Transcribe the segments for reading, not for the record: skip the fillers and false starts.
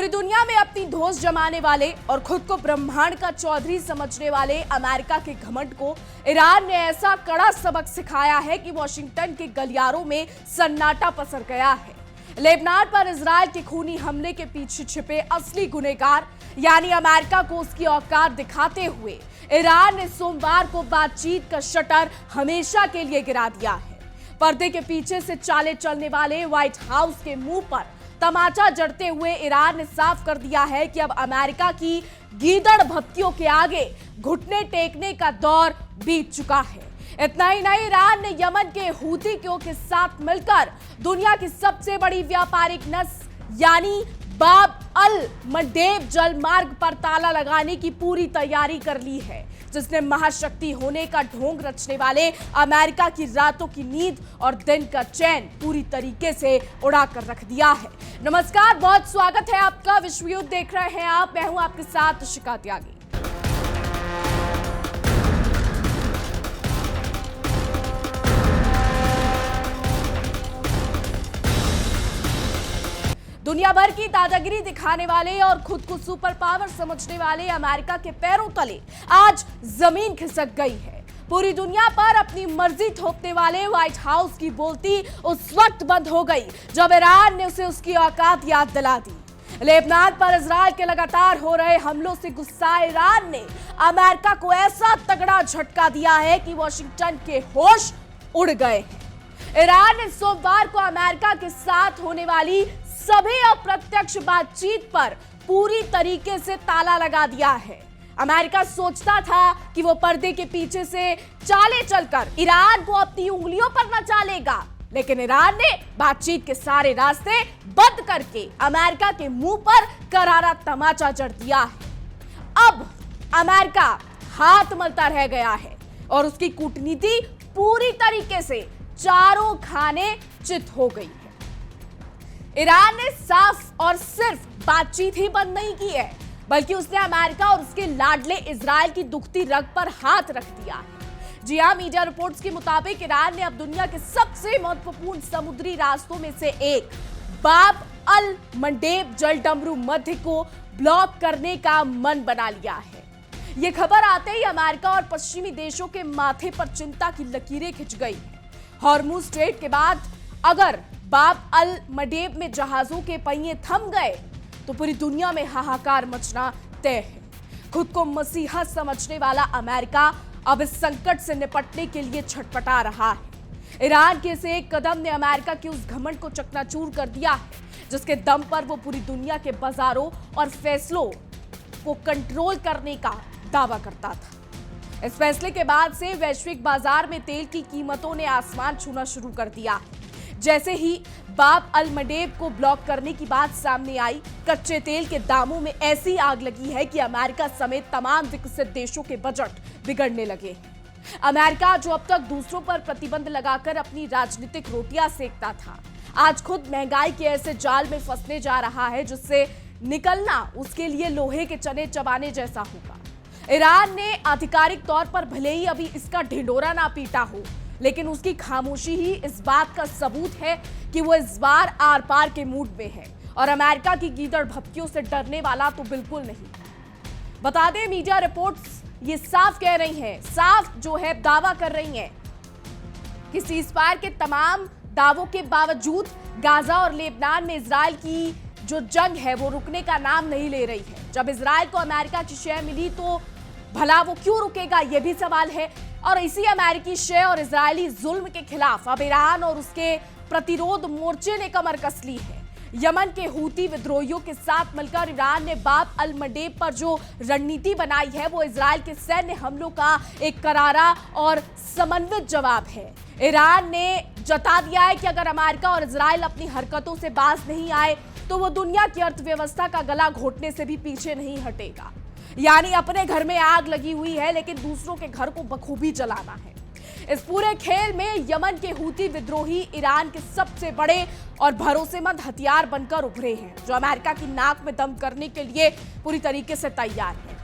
पूरी दुनिया में अपनी धौंस जमाने वाले और खुद को ब्रह्मांड का चौधरी समझने वाले अमेरिका के घमंड को ईरान ने ऐसा कड़ा सबक सिखाया है कि वॉशिंगटन के गलियारों में सन्नाटा पसर गया है। लेबनान पर इजराइल के खूनी हमले के पीछे छिपे असली गुनहगार यानी अमेरिका को उसकी औकात दिखाते हुए ईरान ने सोमवार को बातचीत का शटर हमेशा के लिए गिरा दिया है। पर्दे के पीछे से चाले चलने वाले व्हाइट हाउस के मुंह पर तमाचा जड़ते हुए ईरान ने साफ कर दिया है कि अब अमेरिका की गीदड़ भक्तियों के आगे घुटने टेकने का दौर बीत चुका है। इतना ही नहीं, ईरान ने यमन के हूतीयों के साथ मिलकर दुनिया की सबसे बड़ी व्यापारिक नस यानी बाब अल मंडेब जल मार्ग पर ताला लगाने की पूरी तैयारी कर ली है, जिसने महाशक्ति होने का ढोंग रचने वाले अमेरिका की रातों की नींद और दिन का चैन पूरी तरीके से उड़ाकर रख दिया है। नमस्कार, बहुत स्वागत है आपका। विश्व युद्ध देख रहे हैं आप, मैं हूं आपके साथ शिखा त्यागी। दुनिया भर की दादागिरी दिखाने वाले और खुद को सुपर पावर समझने वाले अमेरिका के पैरों तले आज जमीन खिसक गई है। पूरी दुनिया पर अपनी मर्जी थोपने वाले व्हाइट हाउस की बोलती उस वक्त बंद हो गई जब ईरान ने उसे उसकी औकात याद दिला दी। लेबनान पर इजराइल के लगातार हो रहे हमलों से गुस्साए ईरान ने अमेरिका को ऐसा तगड़ा झटका दिया है कि वॉशिंगटन के होश उड़ गए हैं। ईरान ने सोमवार को अमेरिका के साथ होने वाली सभी अप्रत्यक्ष बातचीत पर पूरी तरीके से ताला लगा दिया है। अमेरिका सोचता था कि वो पर्दे के पीछे से चाले चलकर ईरान को अपनी उंगलियों पर नचा लेगा, लेकिन ईरान ने बातचीत के सारे रास्ते बंद करके अमेरिका के मुंह पर करारा तमाचा जड़ दिया है। अब अमेरिका हाथ मलता रह गया है और उसकी कूटनीति पूरी तरीके से चारों खाने चित हो गई है। ईरान ने साफ और सिर्फ बातचीत ही बंद नहीं की है, बल्कि उसने अमेरिका और उसके लाडले इजराइल की दुखती रग पर हाथ रख दिया है। जी हां, मीडिया रिपोर्ट्स के मुताबिक ईरान ने अब दुनिया के सबसे महत्वपूर्ण समुद्री रास्तों में से एक बाब अल मंडेब जल डमरू मध्य को ब्लॉक करने का मन बना लिया है। यह खबर आते ही अमेरिका और पश्चिमी देशों के माथे पर चिंता की लकीरें खिंच गई। हॉर्मुज स्ट्रेट के बाद अगर बाब अल मंडेब में जहाजों के पहिए थम गए तो पूरी दुनिया में हाहाकार मचना तय है। खुद को मसीहा समझने वाला अमेरिका अब इस संकट से निपटने के लिए छटपटा रहा है। ईरान के इस एक कदम ने अमेरिका के उस घमंड को चकनाचूर कर दिया है, जिसके दम पर वो पूरी दुनिया के बाजारों और फैसलों को कंट्रोल करने का दावा करता था। इस फैसले के बाद से वैश्विक बाजार में तेल की कीमतों ने आसमान छूना शुरू कर दिया है। जैसे ही बाब अल मंडेब को ब्लॉक करने की बात सामने आई, कच्चे तेल के दामों में ऐसी आग लगी है कि अमेरिका समेत तमाम विकसित देशों के बजट बिगड़ने लगे। अमेरिका, जो अब तक दूसरों पर प्रतिबंध लगाकर अपनी राजनीतिक रोटियां सेकता था, आज खुद महंगाई के ऐसे जाल में फंसने जा रहा है जिससे निकलना उसके लिए लोहे के चने चबाने जैसा होगा। ईरान ने आधिकारिक तौर पर भले ही अभी इसका ढिंढोरा ना पीटा हो, लेकिन उसकी खामोशी ही इस बात का सबूत है कि वो इस बार आर पार के मूड में है और अमेरिका की गीदड़ भक्तियों से डरने वाला तो बिल्कुल नहीं। बता दें, मीडिया रिपोर्ट्स ये साफ कह रही हैं, साफ जो है दावा कर रही हैं कि सीज़फायर के तमाम दावों के बावजूद गाजा और लेबनान में इजराइल की जो जंग है वो रुकने का नाम नहीं ले रही है। जब इजराइल को अमेरिका की शय मिली तो भला वो क्यों रुकेगा, ये भी सवाल है। और इसी अमेरिकी शय और इजरायली जुल्म के खिलाफ अब ईरान और उसके प्रतिरोध मोर्चे ने कमर कस ली है। यमन के हूती विद्रोहियों के साथ मिलकर ईरान ने बाब अल मंडेब पर जो रणनीति बनाई है वो इजराइल के सैन्य हमलों का एक करारा और समन्वित जवाब है। ईरान ने जता दिया है कि अगर अमेरिका और इजराइल अपनी हरकतों से बाज नहीं आए तो वो दुनिया की अर्थव्यवस्था का गला घोटने से भी पीछे नहीं हटेगा। यानी अपने घर में आग लगी हुई है, लेकिन दूसरों के घर को बखूबी जलाना है। इस पूरे खेल में यमन के हूती विद्रोही ईरान के सबसे बड़े और भरोसेमंद हथियार बनकर उभरे हैं, जो अमेरिका की नाक में दम करने के लिए पूरी तरीके से तैयार है।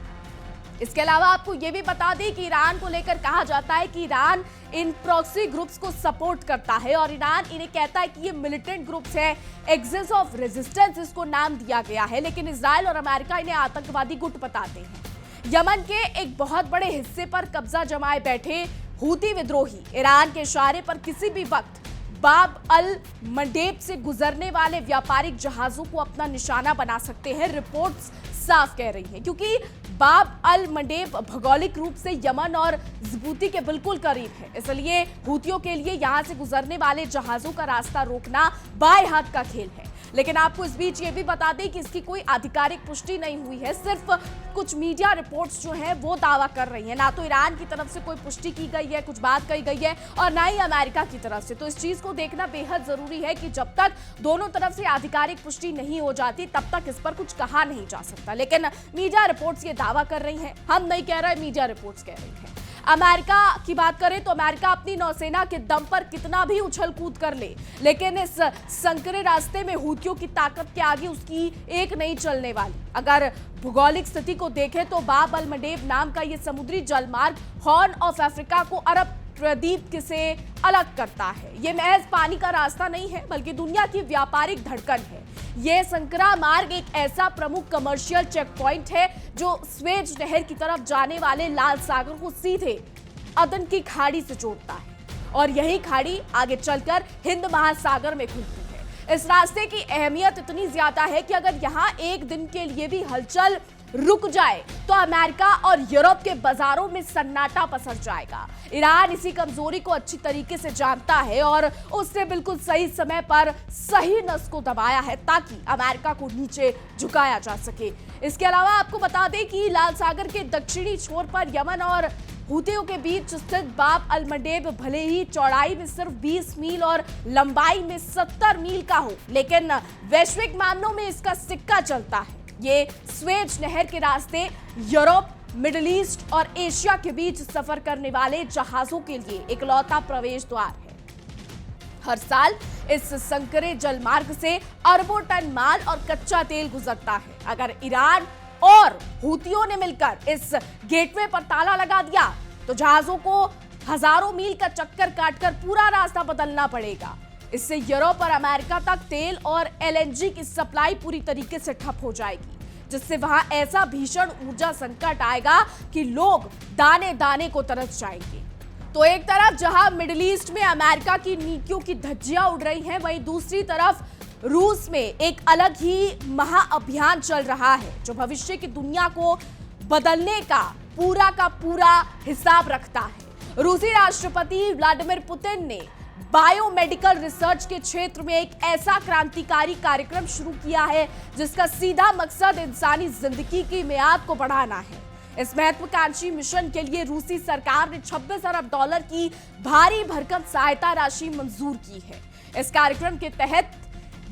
इसके अलावा आपको यह भी बता दें कि ईरान को लेकर कहा जाता है कि ईरान इन प्रॉक्सी ग्रुप्स को सपोर्ट करता है और ईरान इन्हें कहता है कि ये मिलिटेंट ग्रुप्स है, एक्सिस ऑफ रेजिस्टेंस इसको नाम दिया गया है, लेकिन इजराइल और अमेरिका इन्हें आतंकवादी गुट बताते हैं। यमन के एक बहुत बड़े हिस्से पर कब्जा जमाए बैठे हूती विद्रोही ईरान के इशारे पर किसी भी वक्त बाब अल मंडेब से गुजरने वाले व्यापारिक जहाजों को अपना निशाना बना सकते हैं, रिपोर्ट्स साफ कह रही हैं, क्योंकि बाब अल मंडेब भौगोलिक रूप से यमन और जिबूती के बिल्कुल करीब है। इसलिए हूतियों के लिए यहां से गुजरने वाले जहाजों का रास्ता रोकना बाएं हाथ का खेल है। लेकिन आपको इस बीच ये भी बता दें कि इसकी कोई आधिकारिक पुष्टि नहीं हुई है, सिर्फ कुछ मीडिया रिपोर्ट्स जो हैं वो दावा कर रही हैं। ना तो ईरान की तरफ से कोई पुष्टि की गई है, कुछ बात कही गई है, और ना ही अमेरिका की तरफ से। तो इस चीज को देखना बेहद जरूरी है कि जब तक दोनों तरफ से आधिकारिक पुष्टि नहीं हो जाती तब तक इस पर कुछ कहा नहीं जा सकता। लेकिन मीडिया रिपोर्ट्स ये दावा कर रही हैं, हम नहीं कह रहे, मीडिया रिपोर्ट्स कह रही हैं। अमेरिका की बात करें तो अमेरिका अपनी नौसेना के दम पर कितना भी उछल कूद कर ले, लेकिन इस संकरे रास्ते में हूतियों की ताकत के आगे उसकी एक नहीं चलने वाली। अगर भौगोलिक स्थिति को देखें तो बाब अल मंडेब नाम का ये समुद्री जलमार्ग हॉर्न ऑफ अफ्रीका को अरब प्रदीप से अलग करता है। ये महज पानी का रास्ता नहीं है, बल्कि दुनिया की व्यापारिक धड़कन है। ये संकरा मार्ग एक ऐसा प्रमुख कमर्शियल चेक पॉइंट है जो स्वेज नहर की तरफ जाने वाले लाल सागर को सीधे अदन की खाड़ी से जोड़ता है, और यही खाड़ी आगे चलकर हिंद महासागर में खुलती है। इस रास्ते की अहमियत इतनी ज्यादा है कि अगर यहाँ एक दिन के लिए भी हलचल रुक जाए तो अमेरिका और यूरोप के बाजारों में सन्नाटा पसर जाएगा। ईरान इसी कमजोरी को अच्छी तरीके से जानता है और उसने बिल्कुल सही समय पर सही नस को दबाया है ताकि अमेरिका को नीचे झुकाया जा सके। इसके अलावा आपको बता दें कि लाल सागर के दक्षिणी छोर पर यमन और हूतियों के बीच स्थित बाब अल मंडेब भले ही चौड़ाई में सिर्फ 20 मील और लंबाई में 70 मील का हो, लेकिन वैश्विक मामलों में इसका सिक्का चलता है। ये स्वेज नहर के रास्ते यूरोप, मिडिल ईस्ट और एशिया के बीच सफर करने वाले जहाजों के लिए इकलौता प्रवेश द्वार है। हर साल इस संकरे जलमार्ग से अरबों टन माल और कच्चा तेल गुजरता है। अगर ईरान और हूतियों ने मिलकर इस गेटवे पर ताला लगा दिया तो जहाजों को हजारों मील का चक्कर काटकर पूरा रास्ता बदलना पड़ेगा। इससे यूरोप और अमेरिका तक तेल और एलएनजी की सप्लाई पूरी तरीके से ठप हो जाएगी, जिससे वहां ऐसा भीषण ऊर्जा संकट आएगा कि लोग दाने दाने को तरस जाएंगे। तो एक तरफ जहां मिडिल ईस्ट में अमेरिका की नीतियों की धज्जियां उड़ रही हैं, वहीं दूसरी तरफ रूस में एक अलग ही महाअभियान चल रहा है जो भविष्य की दुनिया को बदलने का पूरा हिसाब रखता है। रूसी राष्ट्रपति व्लादिमीर पुतिन ने बायोमेडिकल रिसर्च के क्षेत्र में एक ऐसा क्रांतिकारी कार्यक्रम शुरू किया है जिसका सीधा मकसद इंसानी जिंदगी की मियाद को बढ़ाना है। इस महत्वाकांक्षी मिशन के लिए रूसी सरकार ने 26 अरब डॉलर की भारी भरकम सहायता राशि मंजूर की है। इस कार्यक्रम के तहत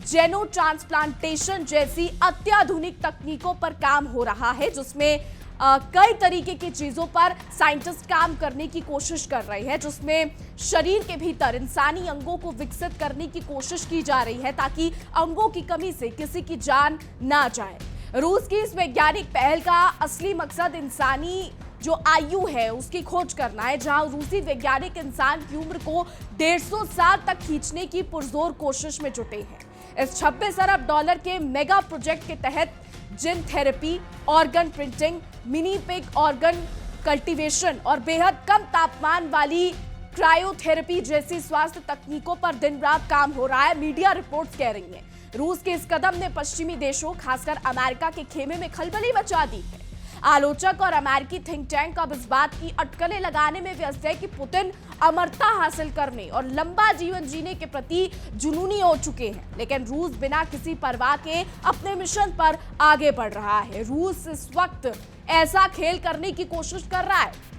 जेनो ट्रांसप्लांटेशन जैसी अत्याधुनिक तकनीकों पर काम हो रहा है, जिसमें कई तरीके की चीजों पर साइंटिस्ट काम करने की कोशिश कर रहे हैं, जिसमें शरीर के भीतर इंसानी अंगों को विकसित करने की कोशिश की जा रही है ताकि अंगों की कमी से किसी की जान ना जाए। रूस की इस वैज्ञानिक पहल का असली मकसद इंसानी जो आयु है उसकी खोज करना है, जहां रूसी वैज्ञानिक इंसान की उम्र को 150 साल तक खींचने की पुरजोर कोशिश में जुटे हैं। इस 26 अरब डॉलर के मेगा प्रोजेक्ट के तहत gene therapy, organ printing, mini pig organ cultivation और बेहद कम तापमान वाली क्रायोथेरेपी जैसी स्वास्थ्य तकनीकों पर दिन रात काम हो रहा है, मीडिया रिपोर्ट्स कह रही हैं। रूस के इस कदम ने पश्चिमी देशों, खासकर अमेरिका के खेमे में खलबली मचा दी है। आलोचक और अमेरिकी थिंक टैंक अब इस बात की अटकलें लगाने में व्यस्त है कि पुतिन अमरता हासिल करने और लंबा जीवन जीने के प्रति जुनूनी हो चुके हैं, लेकिन रूस बिना किसी परवाह के अपने मिशन पर आगे बढ़ रहा है। रूस इस वक्त ऐसा खेल करने की कोशिश कर रहा है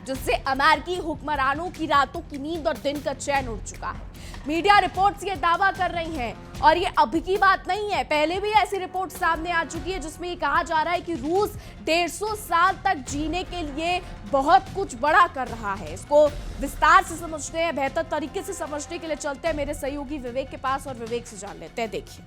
जिससे अमेरिकी हुक्मरानों की रातों की नींद और दिन का चैन उड़ चुका है। मीडिया रिपोर्ट्स ये दावा कर रही हैं और ये अभी की बात नहीं है, पहले भी ऐसी रिपोर्ट सामने आ चुकी है जिसमें ये कहा जा रहा है कि रूस 150 साल तक जीने के लिए बहुत कुछ बड़ा कर रहा है। इसको विस्तार से समझते हैं, बेहतर तरीके से समझने के लिए चलते हैं मेरे सहयोगी विवेक के पास और विवेक से जान लेते हैं। देखिए,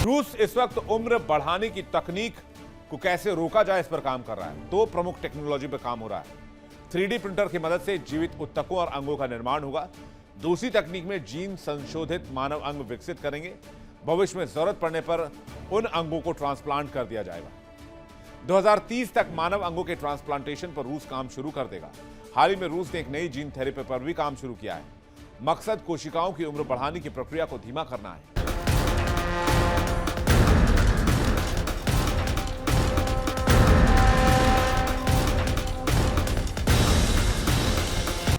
रूस इस वक्त उम्र बढ़ाने की तकनीक को कैसे रोका जाए इस पर काम कर रहा है। 2 प्रमुख टेक्नोलॉजी पर काम हो रहा है। 3D प्रिंटर की मदद से जीवित ऊतकों और अंगों का निर्माण होगा। दूसरी तकनीक में जीन संशोधित मानव अंग विकसित करेंगे। भविष्य में जरूरत पड़ने पर उन अंगों को ट्रांसप्लांट कर दिया जाएगा। 2030 तक मानव अंगों के ट्रांसप्लांटेशन पर रूस काम शुरू कर देगा। हाल ही में रूस ने एक नई जीन थेरेपी पर भी काम शुरू किया है। मकसद कोशिकाओं की उम्र बढ़ाने की प्रक्रिया को धीमा करना है।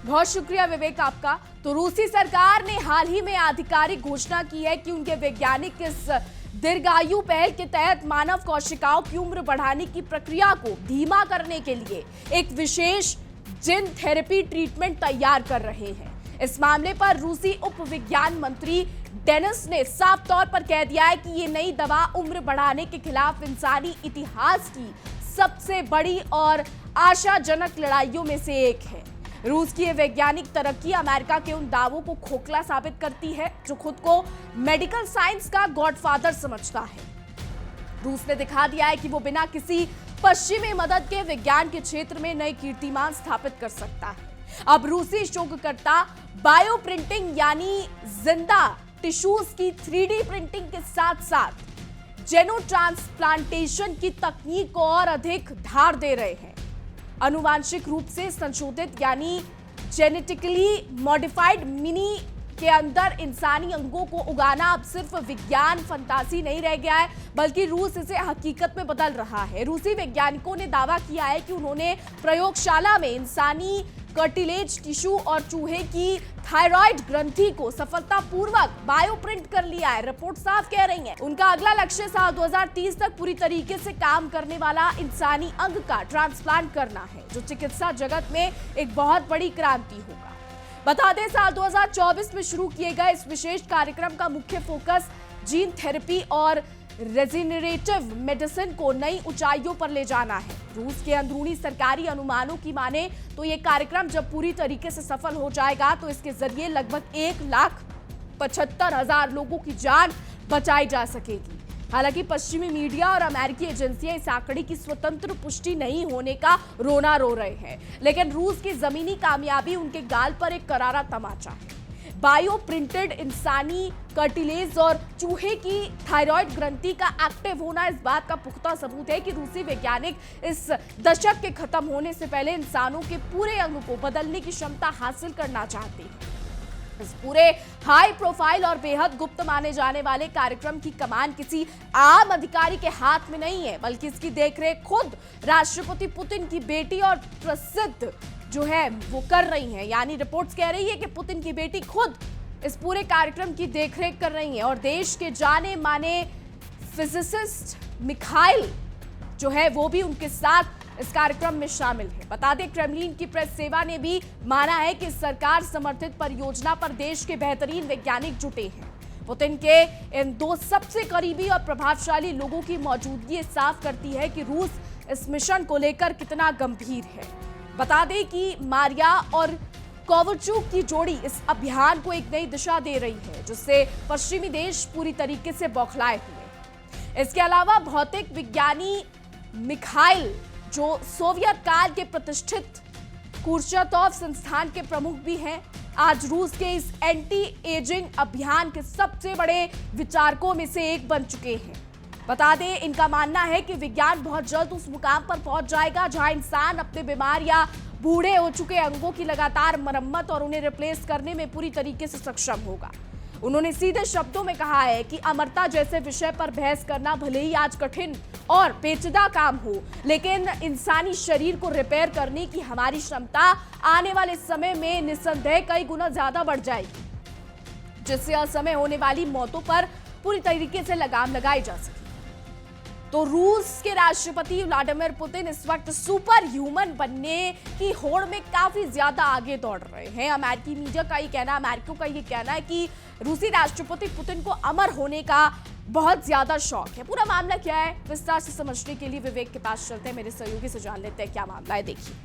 बहुत शुक्रिया विवेक आपका। तो रूसी सरकार ने हाल ही में आधिकारिक घोषणा की है कि उनके वैज्ञानिक इस दीर्घायु पहल के तहत मानव कोशिकाओं की उम्र बढ़ाने की प्रक्रिया को धीमा करने के लिए एक विशेष जीन थेरेपी ट्रीटमेंट तैयार कर रहे हैं। इस मामले पर रूसी उप विज्ञान मंत्री डेनिस ने साफ तौर पर कह दिया है कि ये नई दवा उम्र बढ़ाने के खिलाफ इंसानी इतिहास की सबसे बड़ी और आशाजनक लड़ाइयों में से एक है। रूस की ये वैज्ञानिक तरक्की अमेरिका के उन दावों को खोखला साबित करती है जो खुद को मेडिकल साइंस का गॉडफादर समझता है। रूस ने दिखा दिया है कि वो बिना किसी पश्चिमी मदद के विज्ञान के क्षेत्र में नए कीर्तिमान स्थापित कर सकता है। अब रूसी शोधकर्ता बायो प्रिंटिंग यानी जिंदा टिश्यूज की 3D प्रिंटिंग के साथ साथ जेनो ट्रांसप्लांटेशन की तकनीक को और अधिक धार दे रहे हैं। अनुवांशिक रूप से संशोधित यानी जेनेटिकली मॉडिफाइड मिनी के अंदर इंसानी अंगों को उगाना अब सिर्फ विज्ञान फंतासी नहीं रह गया है, बल्कि रूस इसे हकीकत में बदल रहा है। रूसी वैज्ञानिकों ने दावा किया है कि उन्होंने प्रयोगशाला में इंसानी कार्टिलेज टिश्यू और चूहे की थायराइड ग्रंथि को सफलतापूर्वक बायोप्रिंट कर लिया है। रिपोर्ट साफ कह रही है उनका अगला लक्ष्य साल 2030 तक पूरी तरीके से काम करने वाला इंसानी अंग का ट्रांसप्लांट करना है, जो चिकित्सा जगत में एक बहुत बड़ी क्रांति होगा। बता दें, साल 2024 में शुरू किए गए इस विशेष कार्यक्रम का मुख्य फोकस जीन थेरेपी और रेजिनरेटिव मेडिसिन को नई ऊंचाइयों पर ले जाना है। रूस के अंदरूनी सरकारी अनुमानों की माने तो ये कार्यक्रम जब पूरी तरीके से सफल हो जाएगा तो इसके जरिए लगभग 1,75,000 लोगों की जान बचाई जा सकेगी। हालांकि पश्चिमी मीडिया और अमेरिकी एजेंसियां इस आंकड़े की स्वतंत्र पुष्टि नहीं होने का रोना रो रहे हैं, लेकिन रूस की जमीनी कामयाबी उनके गाल पर एक करारा तमाचा है। बायो प्रिंटेड इंसानी कार्टिलेज और चूहे की थायराइड ग्रंथि का एक्टिव होना इस बात का पुख्ता सबूत है कि रूसी वैज्ञानिक इस दशक के खत्म होने से पहले इंसानों के पूरे अंग को बदलने की क्षमता हासिल करना चाहते हैं। इस पूरे हाई प्रोफाइल और बेहद गुप्त माने जाने वाले कार्यक्रम की कमान किसी आम अधिकारी के हाथ में नहीं है, बल्कि इसकी देखरेख खुद राष्ट्रपति पुतिन की बेटी और प्रसिद्ध जो है वो कर रही हैं। यानी रिपोर्ट्स कह रही है कि पुतिन की बेटी खुद इस पूरे कार्यक्रम की देखरेख कर रही हैं और देश के जाने माने फिजिसिस्ट मिखाइल जो है वो भी उनके साथ इस कार्यक्रम में शामिल है। बता दें, क्रेमलिन की प्रेस सेवा ने भी माना है कि सरकार समर्थित परियोजना पर देश के बेहतरीन वैज्ञानिक जुटे हैं। पुतिन के इन 2 सबसे करीबी और प्रभावशाली लोगों की मौजूदगी साफ करती है कि रूस इस मिशन को लेकर कितना गंभीर है। बता दें कि मारिया और कोवरचुक की जोड़ी इस अभियान को एक नई दिशा दे रही है, जिससे पश्चिमी देश पूरी तरीके से बौखलाए हुए। इसके अलावा भौतिक विज्ञानी मिखाइल जो सोवियत काल के प्रतिष्ठित कुर्चतोव संस्थान के प्रमुख भी हैं, आज रूस के इस एंटी एजिंग अभियान के सबसे बड़े विचारकों में से एक बन चुके हैं। बता दें, इनका मानना है कि विज्ञान बहुत जल्द उस मुकाम पर पहुंच जाएगा जहां इंसान अपने बीमार या बूढ़े हो चुके अंगों की लगातार मरम्मत और उन्हें रिप्लेस करने में पूरी तरीके से सक्षम होगा। उन्होंने सीधे शब्दों में कहा है कि अमरता जैसे विषय पर बहस करना भले ही आज कठिन और पेचीदा काम हो, लेकिन इंसानी शरीर को रिपेयर करने की हमारी क्षमता आने वाले समय में निस्संदेह कई गुना ज्यादा बढ़ जाएगी, जिससे असमय होने वाली मौतों पर पूरी तरीके से लगाम लगाई जा सके। तो रूस के राष्ट्रपति व्लादिमीर पुतिन इस वक्त सुपर ह्यूमन बनने की होड़ में काफी ज्यादा आगे दौड़ रहे हैं। अमेरिकी मीडिया का ये कहना, अमेरिकियों का ये कहना है कि रूसी राष्ट्रपति पुतिन को अमर होने का बहुत ज्यादा शौक है। पूरा मामला क्या है विस्तार से समझने के लिए विवेक के पास चलते हैं, मेरे सहयोगी से जान लेते हैं क्या मामला है। देखिए,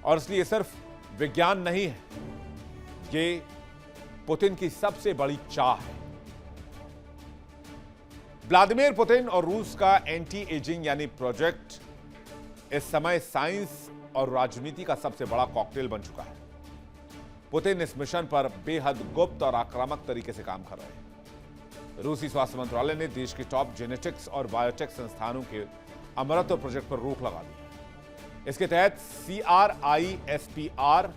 और इसलिए सिर्फ विज्ञान नहीं है, ये पुतिन की सबसे बड़ी चाह है। व्लादिमीर पुतिन और रूस का एंटी एजिंग यानी प्रोजेक्ट इस समय साइंस और राजनीति का सबसे बड़ा कॉकटेल बन चुका है। पुतिन इस मिशन पर बेहद गुप्त और आक्रामक तरीके से काम कर रहे हैं। रूसी स्वास्थ्य मंत्रालय ने देश के टॉप जेनेटिक्स और बायोटेक संस्थानों के अमरत्व प्रोजेक्ट पर रोक लगा दी है। इसके तहत CRISPR,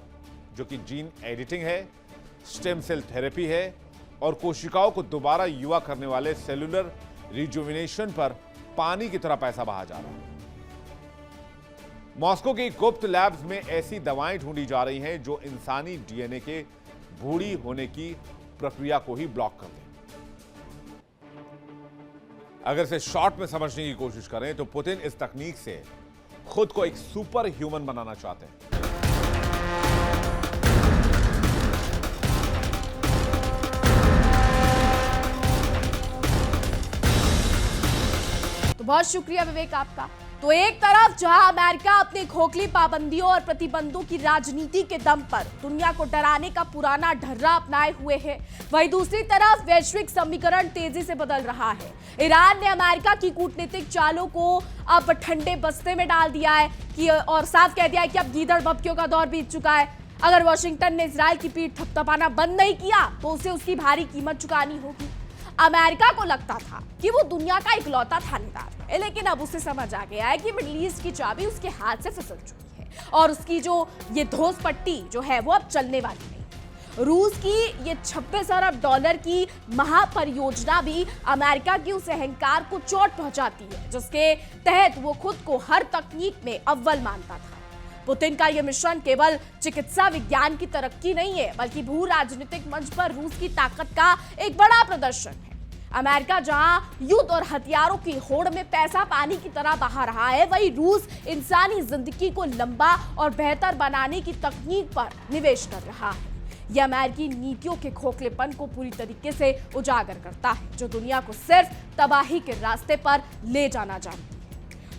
जो कि जीन एडिटिंग है, स्टेम सेल थेरेपी है और कोशिकाओं को दोबारा युवा करने वाले सेलुलर रिजुविनेशन पर पानी की तरह पैसा बहा जा रहा है। मॉस्को की गुप्त लैब्स में ऐसी दवाएं ढूंढी जा रही हैं जो इंसानी DNA के बूढ़ी होने की प्रक्रिया को ही ब्लॉक कर दें। अगर इसे शॉर्ट में समझने की कोशिश करें तो पुतिन इस तकनीक से खुद को एक सुपर ह्यूमन बनाना चाहते हैं। तो बहुत शुक्रिया विवेक आपका। तो एक तरफ जहां अमेरिका अपनी खोखली पाबंदियों और प्रतिबंधों की राजनीति के दम पर दुनिया को डराने का पुराना ढर्रा अपनाए हुए है, वहीं दूसरी तरफ वैश्विक समीकरण तेजी से बदल रहा है। ईरान ने अमेरिका की कूटनीतिक चालों को अब ठंडे बस्ते में डाल दिया है कि और साफ कह दिया है कि अब गीदड़ बप्पियों का दौर बीत चुका है। अगर वॉशिंगटन ने इजरायल की पीठ थपथपाना बंद नहीं किया तो उसे उसकी भारी कीमत चुकानी होगी। अमेरिका को लगता था कि वो दुनिया का इकलौता थानेदार है, लेकिन अब उसे समझ आ गया है कि मिडिल ईस्ट की चाबी उसके हाथ से फिसल चुकी है और उसकी जो ये धोस पट्टी जो है वो अब चलने वाली नहीं। रूस की ये 26 अरब डॉलर की महापरियोजना भी अमेरिका की उस अहंकार को चोट पहुंचाती है जिसके तहत वो खुद को हर तकनीक में अव्वल मानता था। पुतिन का यह मिशन केवल चिकित्सा विज्ञान की तरक्की नहीं है, बल्कि भू राजनीतिक मंच पर रूस की ताकत का एक बड़ा प्रदर्शन है। अमेरिका जहां युद्ध और हथियारों की होड़ में पैसा पानी की तरह बहा रहा है, वहीं रूस इंसानी जिंदगी को लंबा और बेहतर बनाने की तकनीक पर निवेश कर रहा है। यह अमेरिकी नीतियों के खोखलेपन को पूरी तरीके से उजागर करता है, जो दुनिया को सिर्फ तबाही के रास्ते पर ले जाना जानती है।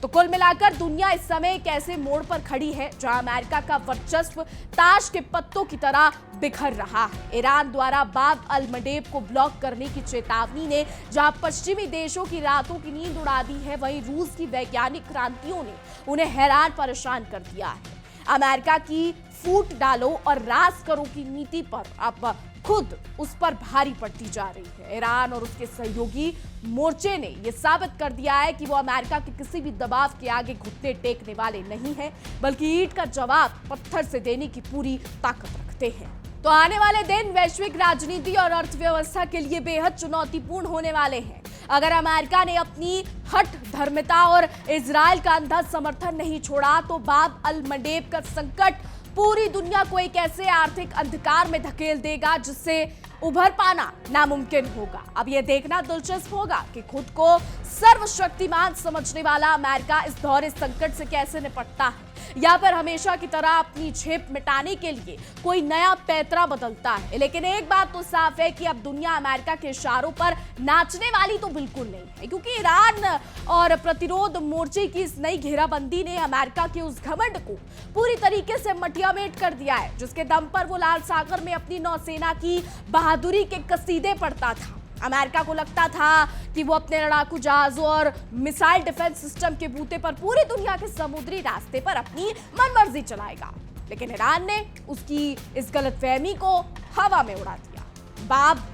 तो कुल मिलाकर दुनिया इस समय एक ऐसे मोड़ पर खड़ी है जहां अमेरिका का वर्चस्व ताश के पत्तों की तरह बिखर रहा है। ईरान द्वारा बाब अल मंडेब को ब्लॉक करने की चेतावनी ने जहां पश्चिमी देशों की रातों की नींद उड़ा दी है, वहीं रूस की वैज्ञानिक क्रांतियों ने उन्हें हैरान परेशान कर दिया है। अमेरिका की फूट डालो और राज करो की नीति पर अब खुद उस पर भारी पड़ती जा रही है। ईरान और उसके सहयोगी मोर्चे ने यह साबित कर दिया है कि वो अमेरिका के किसी भी दबाव के आगे घुटने टेकने वाले नहीं हैं, बल्कि ईंट का जवाब पत्थर से देने की पूरी ताकत रखते हैं। तो आने वाले दिन वैश्विक राजनीति और अर्थव्यवस्था के लिए बेहद चुनौतीपूर्ण होने वाले हैं। अगर अमेरिका ने अपनी हठ धर्मिता और इजराइल का अंधा समर्थन नहीं छोड़ा तो बाब अल मंडेब का संकट पूरी दुनिया को एक ऐसे आर्थिक अंधकार में धकेल देगा जिससे उभर पाना नामुमकिन होगा। अब यह देखना दिलचस्प होगा कि खुद को सर्वशक्तिमान समझने वाला अमेरिका इस दौरे संकट से कैसे निपटता है, या फिर हमेशा की तरह अपनी झेप मिटाने के लिए कोई नया पैतरा बदलता है। लेकिन एक बात तो साफ है कि अब दुनिया अमेरिका के इशारों पर नाचने वाली तो बिल्कुल नहीं है, क्योंकि ईरान और प्रतिरोध मोर्चे की इस नई घेराबंदी ने अमेरिका के उस घमंड को पूरी तरीके से मटियामेट कर दिया है जिसके दम पर वो लाल सागर में अपनी नौसेना की बहादुरी के कसीदे पढ़ता था। अमेरिका को लगता था कि वो अपने लड़ाकू जहाजों और मिसाइल डिफेंस सिस्टम के बूते पर पूरी दुनिया के समुद्री रास्ते पर अपनी मनमर्जी चलाएगा, लेकिन ईरान ने उसकी इस गलतफहमी को हवा में उड़ा दिया। बाब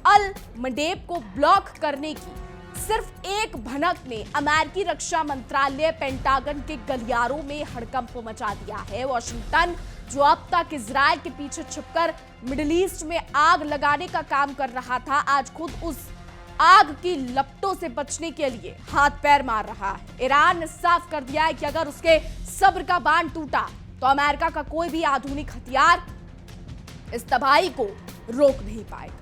अल मंडेब को ब्लॉक करने की सिर्फ एक भनक ने अमेरिकी रक्षा मंत्रालय पेंटागन के गलियारों में हड़कंप मचा दिया है। वॉशिंगटन जो अब तक इजराइल के पीछे छुपकर मिडिल ईस्ट में आग लगाने का काम कर रहा था, आज खुद उस आग की लपटों से बचने के लिए हाथ पैर मार रहा है। ईरान ने साफ कर दिया है कि अगर उसके सब्र का बांध टूटा तो अमेरिका का कोई भी आधुनिक हथियार इस तबाही को रोक नहीं पाएगा,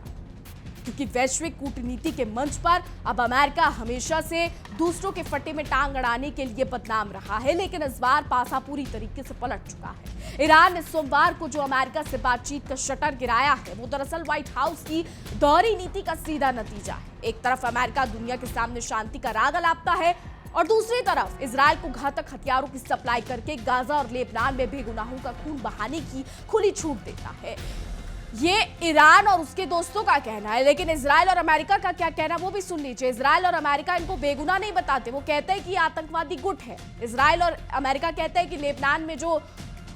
क्योंकि वैश्विक कूटनीति के मंच पर अब अमेरिका हमेशा से दूसरों के फटे में टांग अड़ाने के लिए बदनाम रहा है, लेकिन इस बार पासा पूरी तरीके से पलट चुका है। ईरान ने सोमवार को जो अमेरिका से बातचीत का शटर गिराया है वो दरअसल व्हाइट हाउस की दोहरी नीति का सीधा नतीजा है। एक तरफ अमेरिका दुनिया के सामने शांति का राग अलापता है, और दूसरी तरफ इजराइल को घातक हथियारों की सप्लाई करके गाजा और लेबनान में बेगुनाहों का खून बहाने की खुली छूट देता है। ये ईरान और उसके दोस्तों का कहना है, लेकिन इजराइल और अमेरिका का क्या कहना वो भी सुन लीजिए। इजराइल और अमेरिका इनको बेगुनाह नहीं बताते, वो कहते हैं कि ये आतंकवादी गुट है। इजराइल और अमेरिका कहते हैं कि लेबनान में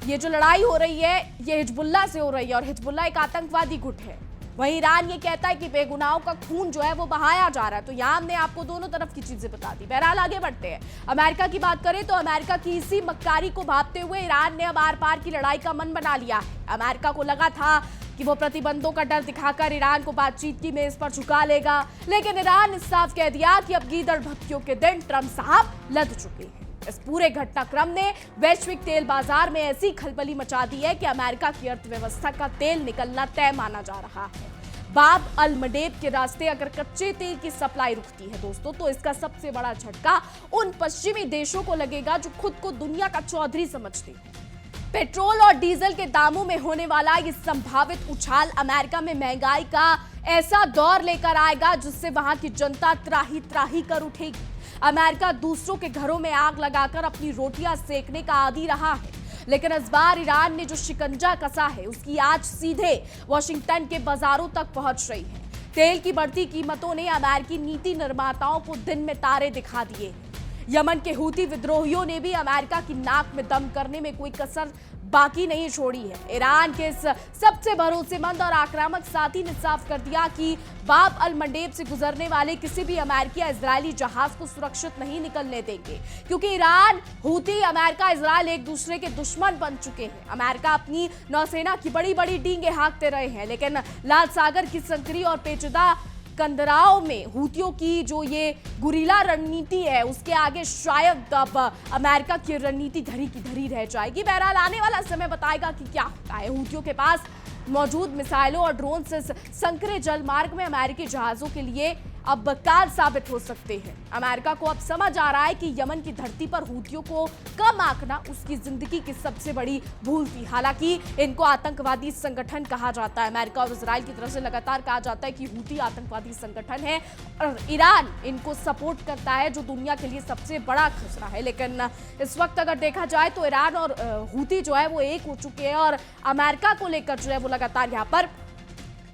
ये जो लड़ाई हो रही है ये हिजबुल्लाह से हो रही है और हिजबुल्लाह एक आतंकवादी गुट है। वहीं ईरान ये कहता है कि बेगुनाहों का खून जो है वो बहाया जा रहा है। तो यहाँ हमने आपको दोनों तरफ की चीजें बता दी। बहरहाल आगे बढ़ते हैं। अमेरिका की बात करें तो अमेरिका की इसी मक्कारी को भांपते हुए ईरान ने अब आर पार की लड़ाई का मन बना लिया है। अमेरिका को लगा था कि वो प्रतिबंधों का डर दिखाकर ईरान को बातचीत की मेज पर झुका लेगा, लेकिन ईरान ने साफ कह दिया कि अब गीदड़ भक्तियों के दिन ट्रंप साहब लद चुके हैं। इस पूरे घटनाक्रम ने वैश्विक तेल बाजार में ऐसी खलबली मचा दी है कि अमेरिका की अर्थव्यवस्था का तेल निकलना तय माना जा रहा है। बाब अल मंडेब के रास्ते अगर कच्चे तेल की सप्लाई रुकती है दोस्तों, तो इसका सबसे बड़ा झटका उन पश्चिमी देशों को लगेगा जो खुद को दुनिया का चौधरी समझते हैं। पेट्रोल और डीजल के दामों में होने वाला ये संभावित उछाल अमेरिका में महंगाई का ऐसा दौर लेकर आएगा जिससे वहां की जनता त्राही त्राही कर उठेगी। अमेरिका दूसरों के घरों में आग लगाकर अपनी रोटियां सेकने का आदी रहा है, लेकिन इस बार ईरान ने जो शिकंजा कसा है उसकी आज सीधे वॉशिंगटन के बाजारों तक पहुंच रही है। तेल की बढ़ती कीमतों ने अमेरिकी नीति निर्माताओं को दिन में तारे दिखा दिए हैं। यमन के हूती विद्रोहियों ने भी अमेरिका की नाक में दम करने में कोई कसर बाकी नहीं छोड़ी है। ईरान के इस सबसे भरोसेमंद और आक्रामक साथी ने साफ कर दिया कि बाब अल मंडेब से गुजरने वाले किसी भी अमेरिकी या इजरायली जहाज को सुरक्षित नहीं निकलने देंगे, क्योंकि ईरान, हूती, अमेरिका, इजरायल एक दूसरे के दुश्मन बन चुके हैं। अमेरिका अपनी नौसेना की बड़ी बड़ी डींगे हाँकते रहे हैं, लेकिन लाल सागर की संकरी और पेचीदा कंदराओं में हूतियों की जो ये गुरीला रणनीति है उसके आगे शायद अब अमेरिका की रणनीति धरी की धरी रह जाएगी। बहरहाल आने वाला समय बताएगा कि क्या होता है। हूतियों के पास मौजूद मिसाइलों और ड्रोन से संकरे जल मार्ग में अमेरिकी जहाजों के लिए अब काल साबित हो सकते हैं। अमेरिका को अब समझ आ रहा है कि यमन की धरती पर हूतियों को कम आंकना उसकी जिंदगी की सबसे बड़ी भूल थी। हालांकि इनको आतंकवादी संगठन कहा जाता है। अमेरिका और इजराइल की तरफ से लगातार कहा जाता है कि हूती आतंकवादी संगठन है और ईरान इनको सपोर्ट करता है, जो दुनिया के लिए सबसे बड़ा खतरा है। लेकिन इस वक्त अगर देखा जाए तो ईरान और हूती जो है वो एक हो चुके हैं और अमेरिका को लेकर जो है वो लगातार यहाँ पर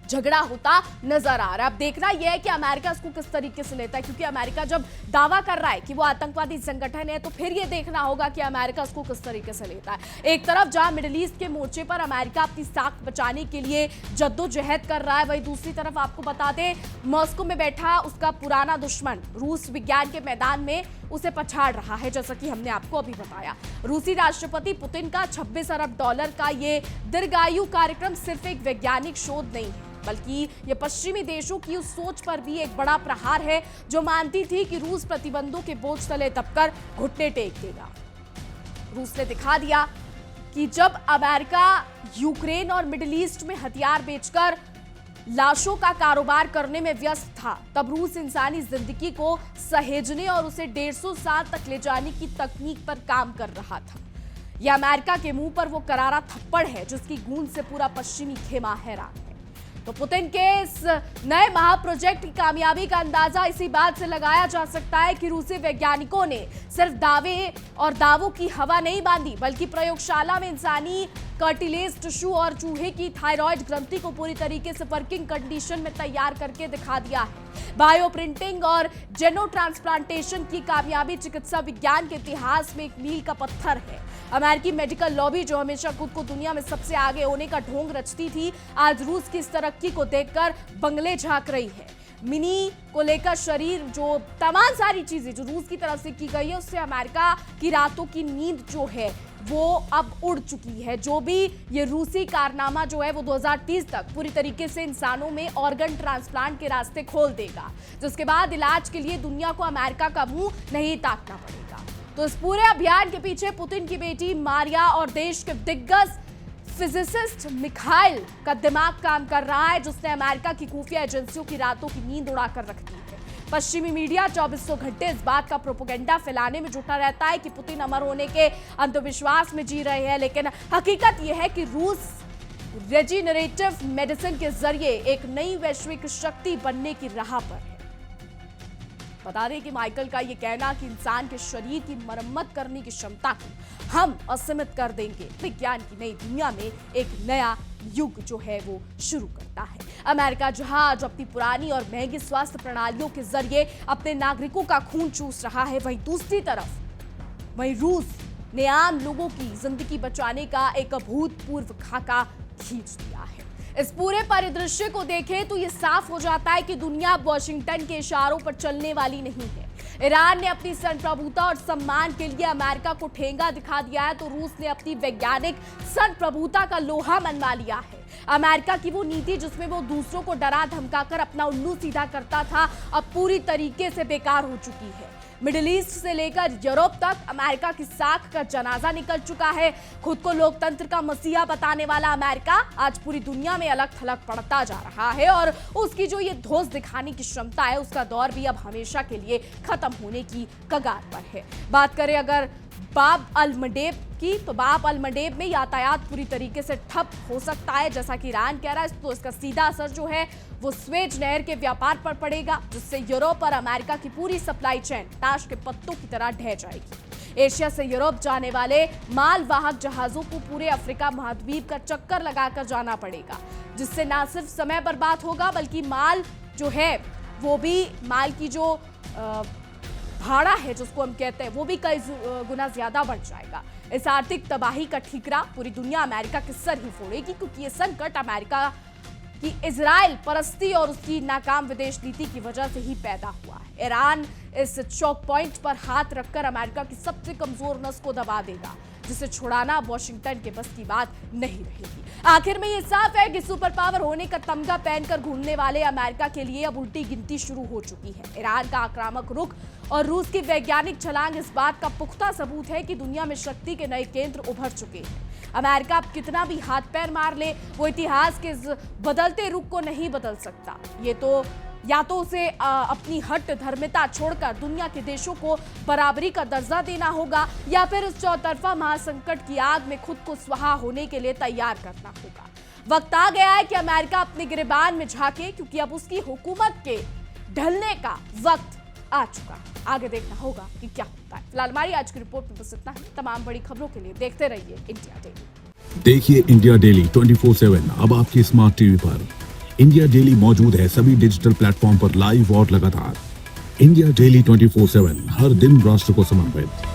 झगड़ा होता नजर आ रहा है। अब देखना यह है कि अमेरिका इसको किस तरीके से लेता है, क्योंकि अमेरिका जब दावा कर रहा है कि वो आतंकवादी संगठन है तो फिर ये देखना होगा कि अमेरिका इसको किस तरीके से लेता है। एक तरफ जहां मिडिल ईस्ट के मोर्चे पर अमेरिका अपनी साख बचाने के लिए जद्दोजहद कर रहा है, वहीं दूसरी तरफ आपको बता दें मॉस्को में बैठा उसका पुराना दुश्मन रूस विज्ञान के मैदान में उसे पछाड़ रहा है। जैसा कि हमने आपको अभी बताया, रूसी राष्ट्रपति पुतिन का $26 अरब का ये दीर्घायु कार्यक्रम सिर्फ एक वैज्ञानिक शोध नहीं है, बल्कि ये पश्चिमी देशों की उस सोच पर भी एक बड़ा प्रहार है जो मानती थी कि रूस प्रतिबंधों के बोझ तले दबकर घुटने टेक देगा। रूस ने दिखा दिया कि जब अमेरिका यूक्रेन और मिडिल ईस्ट में हथियार बेचकर लाशों का कारोबार करने में व्यस्त था, तब रूस इंसानी जिंदगी को सहेजने और उसे 150 साल तक ले जाने की तकनीक पर काम कर रहा था। यह अमेरिका के मुंह पर वो करारा थप्पड़ है जिसकी गूंज से पूरा पश्चिमी खेमा हैरान है। तो पुतिन के इस नए महाप्रोजेक्ट की कामयाबी का अंदाजा इसी बात से लगाया जा सकता है कि रूसी वैज्ञानिकों ने सिर्फ दावे और दावों की हवा नहीं बांधी, बल्कि प्रयोगशाला में इंसानी कार्टिलेज टिश्यू और चूहे की थायराइड ग्रंथि को पूरी तरीके से वर्किंग कंडीशन में तैयार करके दिखा दिया है। बायो प्रिंटिंग और जेनो ट्रांसप्लांटेशन की कामयाबी चिकित्सा विज्ञान के इतिहास में एक मील का पत्थर है। अमेरिकी मेडिकल लॉबी जो हमेशा खुद को दुनिया में सबसे आगे होने का ढोंग रचती थी, आज रूस की इस तरक्की को देखकर बंगले झांक रही है। मिनी को लेकर शरीर जो तमाम सारी चीजें जो रूस की तरफ से की गई है उससे अमेरिका की रातों की नींद जो है वो अब उड़ चुकी है। जो भी ये रूसी कारनामा जो है वो 2030 तक पूरी तरीके से इंसानों में ऑर्गन ट्रांसप्लांट के रास्ते खोल देगा, जिसके बाद इलाज के लिए दुनिया को अमेरिका का मुंह नहीं ताकना पड़ेगा। तो इस पूरे अभियान के पीछे पुतिन की बेटी मारिया और देश के दिग्गज फिजिसिस्ट मिखाइल का दिमाग काम कर रहा है, जिसने अमेरिका की खुफिया एजेंसियों की रातों की नींद उड़ाकर रख दी है। पश्चिमी मीडिया 2400 घंटे इस बात का प्रोपेगेंडा फैलाने में जुटा रहता है कि पुतिन अमर होने के अंधविश्वास में जी रहे हैं, लेकिन हकीकत यह है कि रूस रेजिनरेटिव मेडिसिन के जरिए एक नई वैश्विक शक्ति बनने की राह पर है। बता दें कि माइकल का ये कहना कि इंसान के शरीर की मरम्मत करने की क्षमता को हम असीमित कर देंगे, विज्ञान की नई दुनिया में एक नया युग जो है वो शुरू करता है। अमेरिका जहां आज अपनी पुरानी और महंगी स्वास्थ्य प्रणालियों के जरिए अपने नागरिकों का खून चूस रहा है, वहीं दूसरी तरफ रूस ने आम लोगों की जिंदगी बचाने का एक अभूतपूर्व खाका खींच दिया है। इस पूरे परिदृश्य को देखें तो यह साफ हो जाता है कि दुनिया वॉशिंगटन के इशारों पर चलने वाली नहीं है। ईरान ने अपनी संप्रभुता और सम्मान के लिए अमेरिका को ठेंगा दिखा दिया है, तो रूस ने अपनी वैज्ञानिक संप्रभुता का लोहा मनवा लिया है। अमेरिका की वो नीति जिसमें वो दूसरों को डरा धमकाकर अपना उल्लू सीधा करता था, अब पूरी तरीके से बेकार हो चुकी है। मिडिल ईस्ट से लेकर यूरोप तक अमेरिका की साख का जनाजा निकल चुका है। खुद को लोकतंत्र का मसीहा बताने वाला अमेरिका आज पूरी दुनिया में अलग थलग पड़ता जा रहा है और उसकी जो ये धौंस दिखाने की क्षमता है, उसका दौर भी अब हमेशा के लिए खत्म होने की कगार पर है। बात करें अगर बाब अल मंडेब की, तो बाब अल मंडेब में यातायात पूरी तरीके से ठप हो सकता है, जैसा कि ईरान कह रहा है। तो इसका सीधा असर जो है वो स्वेज नहर के व्यापार पर पड़ेगा, जिससे यूरोप और अमेरिका की पूरी सप्लाई चेन ताश के पत्तों की तरह ढह जाएगी। एशिया से यूरोप जाने वाले मालवाहक जहाजों को पूरे अफ्रीका महाद्वीप का चक्कर लगाकर जाना पड़ेगा, जिससे न सिर्फ समय बर्बाद होगा बल्कि माल जो है वो भी माल की जो भाड़ा है जिसको हम कहते हैं वो भी कई गुना ज्यादा बढ़ जाएगा। इस आर्थिक तबाही का ठीकरा पूरी दुनिया अमेरिका के सर ही फोड़ेगी, क्योंकि ये संकट अमेरिका की इजराइल परस्ती और उसकी नाकाम विदेश नीति की वजह से ही पैदा हुआ है। ईरान इस चौक पॉइंट पर हाथ रखकर अमेरिका की सबसे कमजोर नस को दबा देगा, जिसे छुड़ाना वॉशिंगटन के बस की बात नहीं रहेगी। आखिर में ये साफ है कि सुपर पावर होने का तमगा पहनकर घूमने वाले अमेरिका के लिए अब उल्टी गिनती शुरू हो चुकी है। ईरान का आक्रामक रुख और रूस की वैज्ञानिक छलांग इस बात का पुख्ता सबूत है कि दुनिया में शक्ति के नए केंद्र उभर चुके हैं। अमेरिका अब कितना भी हाथ पैर मार ले, वो इतिहास के बदलते रुख को नहीं बदल सकता। ये तो या तो उसे अपनी हट धर्मिता छोड़कर दुनिया के देशों को बराबरी का दर्जा देना होगा, या फिर इस चौतरफा महासंकट की आग में खुद को स्वाहा होने के लिए तैयार करना होगा। वक्त आ गया है कि अमेरिका अपने गिरेबान में झांके, क्योंकि अब उसकी हुकूमत के ढलने का वक्त आ चुका है। आगे देखना होगा कि क्या होता है। फिलहाल हमारी आज की रिपोर्ट में बस इतना ही। तमाम बड़ी खबरों के लिए देखते रहिए इंडिया डेली। देखिए इंडिया डेली 24/7 अब आपकी स्मार्ट टीवी पर। इंडिया डेली मौजूद है सभी डिजिटल प्लेटफॉर्म पर लाइव और लगातार। इंडिया डेली 24/7 हर दिन राष्ट्र को समर्पित।